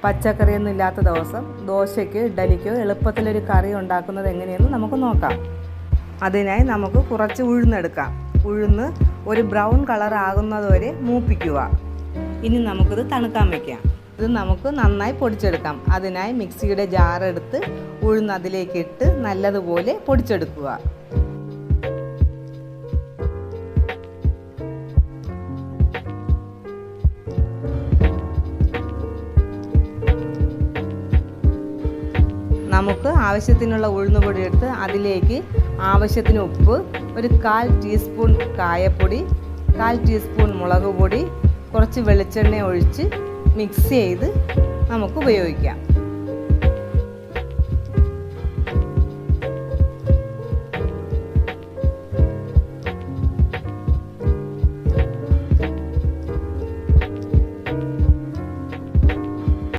പച്ചക്കറിയൊന്നും ഇല്ലാത്ത ദിവസം ദോശയ്ക്ക് ഇഡ്ഡലിക്കോ എളുപ്പത്തിലൊരു കറി ഉണ്ടാക്കുന്നത് എങ്ങനെയെന്ന് നമുക്ക് നോക്കാം. അതിനായി നമുക്ക് കുറച്ച് ഉഴുന്നെടുക്കാം. ഉഴുന്ന് ഒരു ബ്രൗൺ കളർ ആകുന്നത് വരെ മൂപ്പിക്കുക. ഇനി നമുക്കിത് തണുക്കാൻ വയ്ക്കാം. ഇത് നമുക്ക് നന്നായി പൊടിച്ചെടുക്കാം. അതിനായി മിക്സിയുടെ ജാറെടുത്ത് ഉഴുന്ന് അതിലേക്ക് ഇട്ട് നല്ലതുപോലെ പൊടിച്ചെടുക്കുക. നമുക്ക് ആവശ്യത്തിനുള്ള ഉഴുന്നുപൊടി എടുത്ത് അതിലേക്ക് ആവശ്യത്തിന് ഉപ്പ്, ഒരു 1/4 ടീസ്പൂൺ കായപ്പൊടി, 1/4 ടീസ്പൂൺ മുളക് പൊടി, കുറച്ച് വെളിച്ചെണ്ണ ഒഴിച്ച് മിക്സ് ചെയ്ത് നമുക്ക് ഉപയോഗിക്കാം.